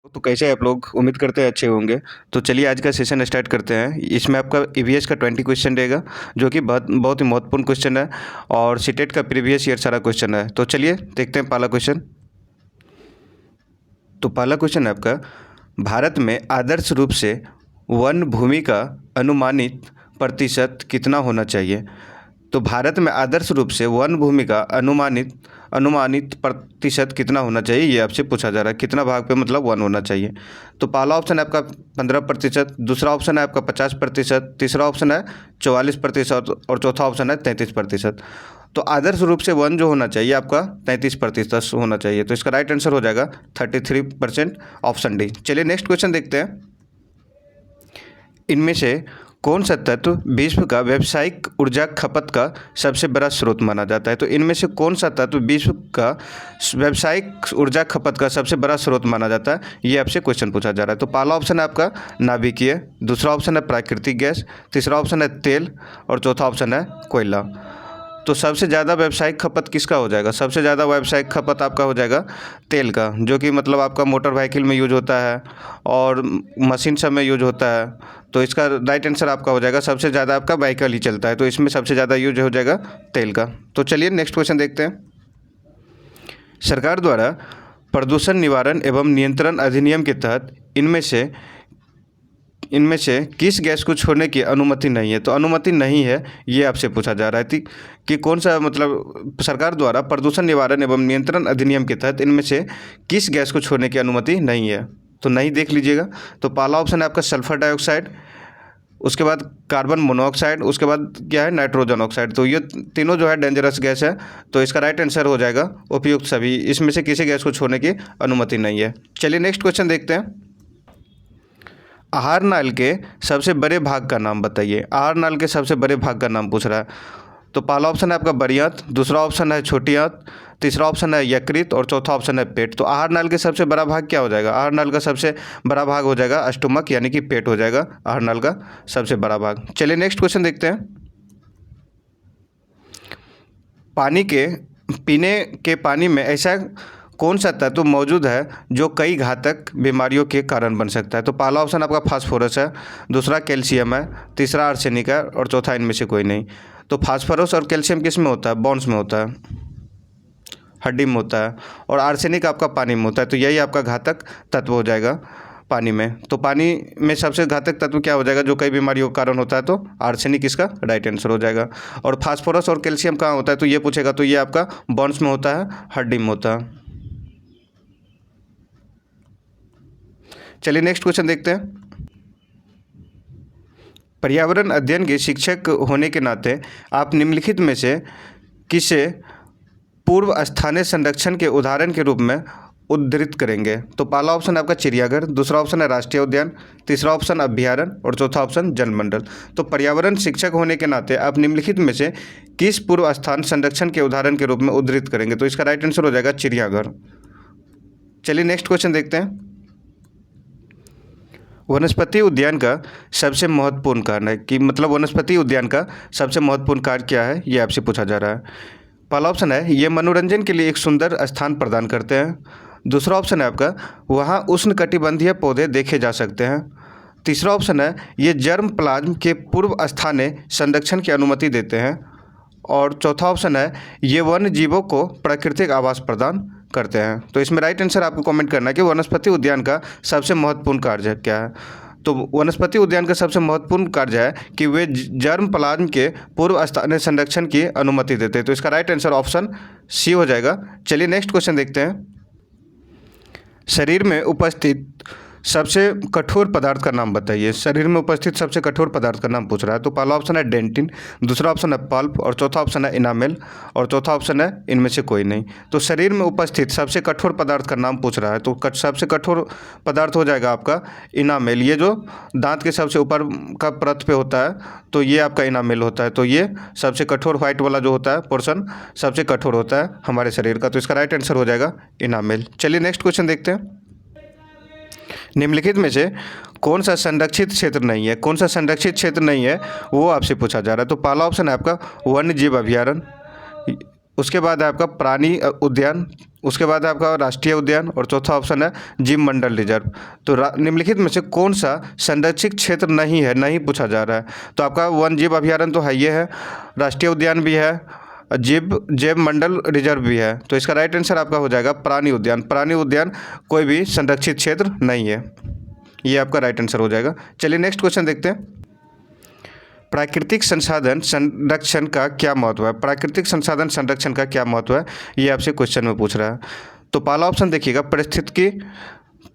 तो कैसे हैं आप लोग? उम्मीद करते हैं अच्छे होंगे। तो चलिए आज का सेशन स्टार्ट करते हैं। इसमें आपका ईवीएस का 20 क्वेश्चन रहेगा, जो कि बहुत बहुत ही महत्वपूर्ण क्वेश्चन है और सीटेट का प्रीवियस ईयर सारा क्वेश्चन है। तो चलिए देखते हैं पहला क्वेश्चन। तो पहला क्वेश्चन है आपका, भारत में आदर्श रूप से वन भूमि का अनुमानित प्रतिशत कितना होना चाहिए? तो भारत में आदर्श रूप से वन भूमि का अनुमानित अनुमानित प्रतिशत कितना होना चाहिए, ये आपसे पूछा जा रहा है। कितना भाग पे मतलब वन होना चाहिए? तो पहला ऑप्शन है आपका 15%, दूसरा ऑप्शन है आपका 50%, तीसरा ऑप्शन है 44% और चौथा ऑप्शन है 33%। तो आदर्श रूप से वन जो होना चाहिए आपका 33% होना चाहिए। तो इसका राइट आंसर हो जाएगा 33%, ऑप्शन डी। चलिए नेक्स्ट क्वेश्चन देखते हैं। इनमें से कौन सा तत्व विश्व का व्यावसायिक ऊर्जा खपत का सबसे बड़ा स्रोत माना जाता है? तो इनमें से कौन सा तत्व विश्व का व्यावसायिक ऊर्जा खपत का सबसे बड़ा स्रोत माना जाता है, ये आपसे क्वेश्चन पूछा जा रहा है। तो पहला ऑप्शन है आपका नाभिकीय, दूसरा ऑप्शन है प्राकृतिक गैस, तीसरा ऑप्शन है तेल और चौथा ऑप्शन है कोयला। तो सबसे ज़्यादा व्यावसायिक खपत किसका हो जाएगा? सबसे ज़्यादा व्यावसायिक खपत आपका हो जाएगा तेल का, जो कि मतलब आपका मोटर व्हीकल में यूज होता है और मशीन सब में यूज होता है। तो इसका राइट आंसर आपका हो जाएगा, सबसे ज़्यादा आपका व्हीकल ही चलता है, तो इसमें सबसे ज़्यादा यूज हो जाएगा तेल का। तो चलिए नेक्स्ट क्वेश्चन देखते हैं। सरकार द्वारा प्रदूषण निवारण एवं नियंत्रण अधिनियम के तहत इनमें से किस गैस को छोड़ने की अनुमति नहीं है? तो अनुमति नहीं है, ये आपसे पूछा जा रहा है कि कौन सा मतलब सरकार द्वारा प्रदूषण निवारण एवं नियंत्रण अधिनियम के तहत इनमें से किस गैस को छोड़ने की अनुमति नहीं है? तो नहीं देख लीजिएगा। तो पहला ऑप्शन है आपका सल्फर डाइऑक्साइड, उसके बाद कार्बन मोनोऑक्साइड, उसके बाद क्या है नाइट्रोजन ऑक्साइड। तो ये तीनों जो है डेंजरस गैस है। तो इसका राइट आंसर हो जाएगा उपयुक्त सभी, इसमें से किसी गैस को छोड़ने की अनुमति नहीं है। चलिए नेक्स्ट क्वेश्चन देखते हैं। आहार नाल के सबसे बड़े भाग का नाम बताइए। आहार नाल के सबसे बड़े भाग का नाम पूछ रहा है। तो पहला ऑप्शन है आपका बड़ी आंत, दूसरा ऑप्शन है छोटी आंत, तीसरा ऑप्शन है यकृत और चौथा ऑप्शन है पेट। तो आहार नाल के सबसे बड़ा भाग क्या हो जाएगा? आहार नाल का सबसे बड़ा भाग हो जाएगा स्टोमक, यानी कि पेट हो जाएगा आहार नाल का सबसे बड़ा भाग। चलिए नेक्स्ट क्वेश्चन देखते हैं। पानी के पीने के पानी में ऐसा कौन सा तत्व मौजूद है जो कई घातक बीमारियों के कारण बन सकता है? तो पहला ऑप्शन आपका फास्फोरस है, दूसरा कैल्शियम है, तीसरा आर्सेनिक है और चौथा इनमें से कोई नहीं। तो फास्फोरस और कैल्शियम किस में होता है? बोन्स में होता है, हड्डी में होता है, और आर्सेनिक आपका पानी में होता है। तो यही आपका घातक तत्व हो जाएगा पानी में। तो पानी में सबसे घातक तत्व क्या हो जाएगा जो कई बीमारियों का कारण होता है? तो आर्सेनिक इसका राइट आंसर हो जाएगा। और फास्फोरस और कैल्शियम कहाँ होता है तो ये पूछेगा, तो ये आपका बोन्स में होता है, हड्डी में होता है। चलिए नेक्स्ट क्वेश्चन देखते हैं। पर्यावरण अध्ययन के शिक्षक होने के नाते आप निम्नलिखित में से किसे पूर्व स्थानीय संरक्षण के उदाहरण के रूप में उद्धृत करेंगे? तो पहला ऑप्शन है आपका चिड़ियाघर, दूसरा ऑप्शन है राष्ट्रीय उद्यान, तीसरा ऑप्शन अभ्यारण्य और चौथा ऑप्शन जलमंडल। तो पर्यावरण शिक्षक होने के नाते आप निम्नलिखित में से किस पूर्व स्थान संरक्षण के उदाहरण के रूप में उद्धृत करेंगे? तो इसका राइट आंसर हो जाएगा चिड़ियाघर। चलिए नेक्स्ट क्वेश्चन देखते हैं। वनस्पति उद्यान का सबसे महत्वपूर्ण कार्य है कि मतलब वनस्पति उद्यान का सबसे महत्वपूर्ण कार्य क्या है, ये आपसे पूछा जा रहा है। पहला ऑप्शन है ये मनोरंजन के लिए एक सुंदर स्थान प्रदान करते हैं, दूसरा ऑप्शन है आपका वहाँ उष्णकटिबंधीय पौधे देखे जा सकते हैं, तीसरा ऑप्शन है ये जर्म प्लाज्म के पूर्व स्थानीय संरक्षण की अनुमति देते हैं, और चौथा ऑप्शन है ये वन्य जीवों को प्राकृतिक आवास प्रदान करते हैं। तो इसमें राइट आंसर आपको कमेंट करना है कि वनस्पति उद्यान का सबसे महत्वपूर्ण कार्य क्या है। तो वनस्पति उद्यान का सबसे महत्वपूर्ण कार्य है कि वे जर्म प्लाज्म के पूर्व स्थानीय संरक्षण की अनुमति देते हैं। तो इसका राइट आंसर ऑप्शन सी हो जाएगा। चलिए नेक्स्ट क्वेश्चन देखते हैं। शरीर में उपस्थित सबसे कठोर पदार्थ का नाम बताइए। शरीर में उपस्थित सबसे कठोर पदार्थ का नाम पूछ रहा है। तो पहला ऑप्शन है डेंटिन, दूसरा ऑप्शन है पल्प और चौथा ऑप्शन है इनामेल और चौथा ऑप्शन है इनमें से कोई नहीं। तो शरीर में उपस्थित सबसे कठोर पदार्थ का नाम पूछ रहा है। तो सबसे कठोर पदार्थ हो जाएगा आपका इनामेल, ये जो दांत के सबसे ऊपर का परत पे होता है, तो ये आपका इनामेल होता है। तो ये सबसे कठोर व्हाइट वाला जो होता है पोर्शन सबसे कठोर होता है हमारे शरीर का। तो इसका राइट आंसर हो जाएगा इनामेल। चलिए नेक्स्ट क्वेश्चन देखते हैं। निम्नलिखित में से कौन सा संरक्षित क्षेत्र नहीं है? कौन सा संरक्षित क्षेत्र नहीं है वो आपसे पूछा जा रहा है। तो पहला ऑप्शन है आपका वन्य जीव अभ्यारण्य, उसके बाद है आपका प्राणी उद्यान, उसके बाद है आपका राष्ट्रीय उद्यान और चौथा ऑप्शन है जीव मंडल रिजर्व। तो निम्नलिखित में से कौन सा संरक्षित क्षेत्र नहीं है, नहीं पूछा जा रहा है। तो आपका वन जीव अभयारण्य तो है, ये है, राष्ट्रीय उद्यान भी है, जैव मंडल रिजर्व भी है। तो इसका राइट आंसर आपका हो जाएगा प्राणी उद्यान। प्राणी उद्यान कोई भी संरक्षित क्षेत्र नहीं है, ये आपका राइट आंसर हो जाएगा। चलिए नेक्स्ट क्वेश्चन देखते हैं। प्राकृतिक संसाधन संरक्षण का क्या महत्व है। प्राकृतिक संसाधन संरक्षण का क्या महत्व है, ये आपसे क्वेश्चन में पूछ रहा है। तो पहला ऑप्शन देखिएगा, पारिस्थितिकी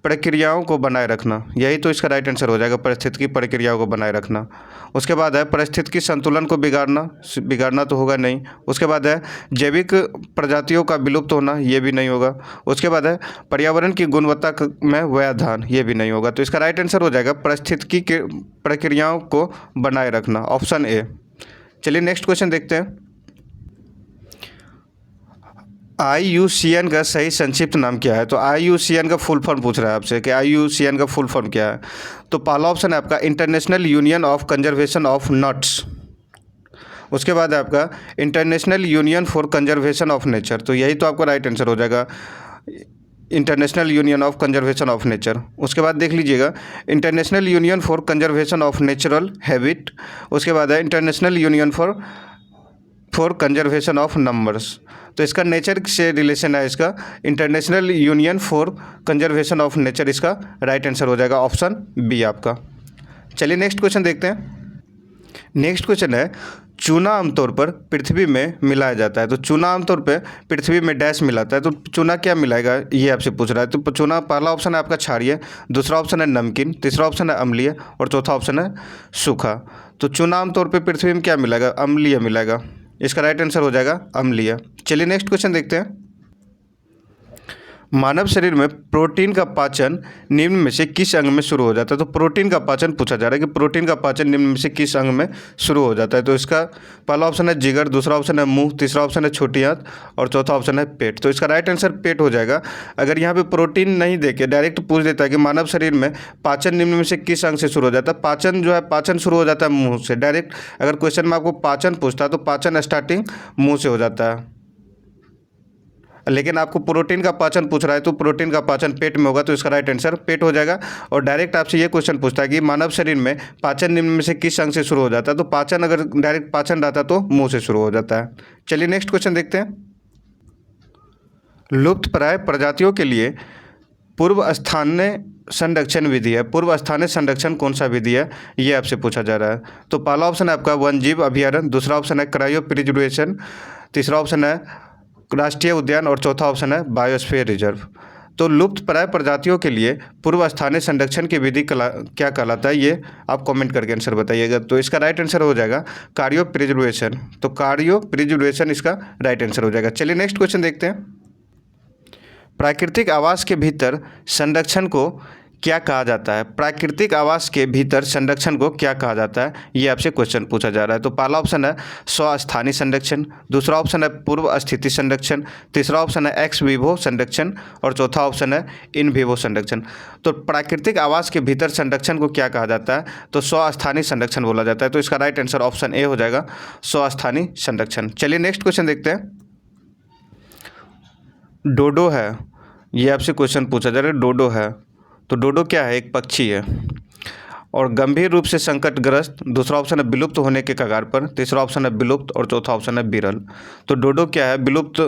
प्रक्रियाओं को बनाए रखना, यही तो इसका राइट आंसर हो जाएगा, पारिस्थितिकी प्रक्रियाओं को बनाए रखना। उसके बाद है पारिस्थितिकी संतुलन को बिगाड़ना तो होगा नहीं। उसके बाद है जैविक प्रजातियों का विलुप्त होना, ये भी नहीं होगा। उसके बाद है पर्यावरण की गुणवत्ता में व्यवधान, ये भी नहीं होगा। तो इसका राइट आंसर हो जाएगा पारिस्थितिकी के प्रक्रियाओं को बनाए रखना, ऑप्शन ए। चलिए नेक्स्ट क्वेश्चन देखते हैं। IUCN का सही संक्षिप्त नाम क्या है। तो IUCN का फुल फॉर्म पूछ रहा है आपसे कि IUCN का फुल फॉर्म क्या है। तो पहला ऑप्शन है आपका international union of conservation of nuts. उसके बाद है आपका international union for conservation of nature. तो यही तो आपका राइट आंसर हो जाएगा, international union of conservation of nature. उसके बाद देख लीजिएगा international union for conservation of natural habit. उसके बाद है international union for conservation of numbers. तो इसका नेचर से रिलेशन है, इसका international union for conservation of nature इसका राइट आंसर हो जाएगा, ऑप्शन बी आपका। चलिए नेक्स्ट क्वेश्चन देखते हैं। नेक्स्ट क्वेश्चन है, चूना आमतौर पर पृथ्वी में मिलाया जाता है। तो चूना आमतौर पर पृथ्वी में डैश मिलाता है। तो चूना क्या मिलाएगा, ये आपसे पूछ रहा है। तो चूना पहला ऑप्शन है आपका क्षारीय, दूसरा ऑप्शन है नमकीन, तीसरा ऑप्शन है अम्लीय और चौथा ऑप्शन है सूखा। तो चूना आमतौर पर पृथ्वी में क्या मिलाएगा, अम्लीय मिलाएगा, इसका राइट आंसर हो जाएगा अम्लीय। चलिए नेक्स्ट क्वेश्चन देखते हैं। मानव शरीर में प्रोटीन का पाचन निम्न में से किस अंग में शुरू हो जाता है। तो प्रोटीन का पाचन पूछा जा रहा है कि प्रोटीन का पाचन निम्न में से किस अंग में शुरू हो जाता है। तो इसका पहला ऑप्शन है जिगर, दूसरा ऑप्शन है मुंह, तीसरा ऑप्शन है छोटी आंत और चौथा ऑप्शन है पेट। तो इसका राइट आंसर पेट हो जाएगा। अगर यहाँ पे प्रोटीन नहीं देके डायरेक्ट पूछ देता है कि मानव शरीर में पाचन निम्न में से किस अंग से शुरू हो जाता है, पाचन जो है पाचन शुरू हो जाता है मुँह से। डायरेक्ट अगर क्वेश्चन में आपको पाचन पूछता है तो पाचन स्टार्टिंग मुँह से हो जाता है, लेकिन आपको प्रोटीन का पाचन पूछ रहा है तो प्रोटीन का पाचन पेट में होगा। तो इसका राइट आंसर पेट हो जाएगा। और डायरेक्ट आपसे ये क्वेश्चन पूछता है कि मानव शरीर में पाचन निम्न में से किस अंग से शुरू हो जाता है। तो पाचन अगर डायरेक्ट पाचन रहता तो मुंह से शुरू हो जाता है। चलिए नेक्स्ट क्वेश्चन देखते हैं। लुप्तप्राय प्रजातियों के लिए पूर्व स्थानीय संरक्षण विधि है। पूर्व स्थानीय संरक्षण कौन सा विधि है, ये आपसे पूछा जा रहा है। तो पहला ऑप्शन है आपका वन जीव अभयारण्य, दूसरा ऑप्शन है क्रायो प्रिजर्वेशन, तीसरा ऑप्शन है राष्ट्रीय उद्यान और चौथा ऑप्शन है बायोस्फीयर रिजर्व। तो लुप्त प्राय प्रजातियों के लिए पूर्व स्थानीय संरक्षण की विधि क्या कहलाता है, ये आप कमेंट करके आंसर बताइएगा। तो इसका राइट आंसर हो जाएगा कार्यो प्रिजर्वेशन। तो कार्यो प्रिजर्वेशन इसका राइट आंसर हो जाएगा। चलिए नेक्स्ट क्वेश्चन देखते हैं। प्राकृतिक आवास के भीतर संरक्षण को क्या कहा जाता है। प्राकृतिक आवास के भीतर संरक्षण को क्या कहा जाता है, ये आपसे क्वेश्चन पूछा जा रहा है। तो पहला ऑप्शन है स्वस्थानीय संरक्षण, दूसरा ऑप्शन है पूर्व स्थिति संरक्षण, तीसरा ऑप्शन है एक्स विवो संरक्षण और चौथा ऑप्शन है इन विवो संरक्षण। तो प्राकृतिक आवास के भीतर संरक्षण को क्या कहा जाता है, तो स्वस्थानीय संरक्षण बोला जाता है। तो इसका राइट आंसर ऑप्शन ए हो जाएगा, स्वस्थानीय संरक्षण। चलिए नेक्स्ट क्वेश्चन देखते हैं। डोडो है, ये आपसे क्वेश्चन पूछा जा रहा है, डोडो है। तो डोडो क्या है, एक पक्षी है और गंभीर रूप से संकटग्रस्त। दूसरा ऑप्शन है विलुप्त होने के कगार पर, तीसरा ऑप्शन है विलुप्त और चौथा ऑप्शन है विरल। तो डोडो क्या है, विलुप्त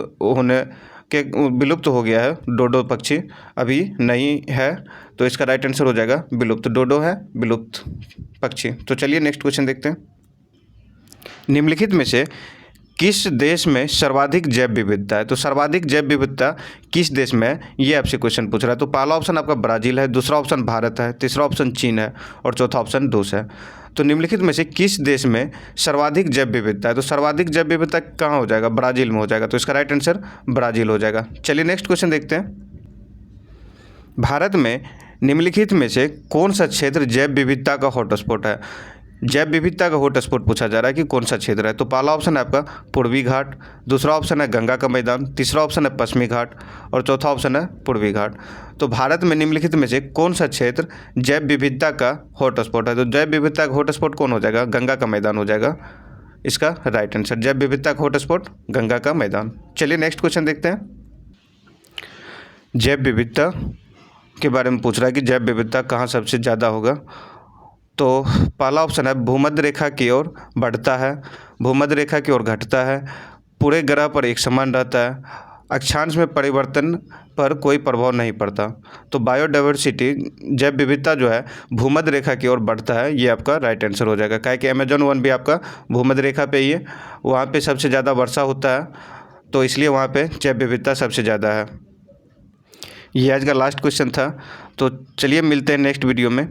हो गया है डोडो पक्षी, अभी नहीं है। तो इसका राइट आंसर हो जाएगा विलुप्त। डोडो है विलुप्त पक्षी। तो चलिए नेक्स्ट क्वेश्चन देखते हैं। निम्नलिखित में से किस देश में सर्वाधिक जैव विविधता है। तो सर्वाधिक जैव विविधता किस देश में है, ये आपसे क्वेश्चन पूछ रहा है। तो पहला ऑप्शन आपका ब्राज़ील है, दूसरा ऑप्शन भारत है, तीसरा ऑप्शन चीन है और चौथा ऑप्शन रूस है। तो निम्नलिखित में से किस देश में सर्वाधिक जैव विविधता है। तो सर्वाधिक जैव विविधता कहाँ हो जाएगा, ब्राज़ील में हो जाएगा। तो इसका राइट आंसर ब्राज़ील हो जाएगा। चलिए नेक्स्ट क्वेश्चन देखते हैं। भारत में निम्नलिखित में से कौन सा क्षेत्र जैव विविधता का हॉटस्पॉट है। जैव विविधता का हॉटस्पॉट पूछा जा रहा है कि कौन सा क्षेत्र है। तो पहला ऑप्शन है आपका पूर्वी घाट, दूसरा ऑप्शन है गंगा का मैदान, तीसरा ऑप्शन है पश्चिमी घाट और चौथा ऑप्शन है पूर्वी घाट। तो भारत में निम्नलिखित में से कौन सा क्षेत्र जैव विविधता का हॉटस्पॉट है। तो जैव विविधता का हॉटस्पॉट कौन हो जाएगा, गंगा का मैदान हो जाएगा इसका राइट आंसर। जैव विविधता का हॉटस्पॉट गंगा का मैदान। चलिए नेक्स्ट क्वेश्चन देखते हैं। जैव विविधता के बारे में पूछ रहा है कि जैव विविधता कहाँ सबसे ज़्यादा होगा। तो पहला ऑप्शन है भूमध्य रेखा की ओर बढ़ता है, भूमध्य रेखा की ओर घटता है, पूरे ग्रह पर एक समान रहता है, अक्षांश में परिवर्तन पर कोई प्रभाव नहीं पड़ता। तो बायोडाइवर्सिटी जैव विविधता जो है भूमध्य रेखा की ओर बढ़ता है, ये आपका राइट आंसर हो जाएगा। काहे कि अमेजोन वन भी आपका भूमध्य रेखा पे ही है, वहाँ पे सबसे ज़्यादा वर्षा होता है, तो इसलिए वहाँ पे जैव विविधता सबसे ज़्यादा है। ये आज का लास्ट क्वेश्चन था। तो चलिए मिलते हैं नेक्स्ट वीडियो में।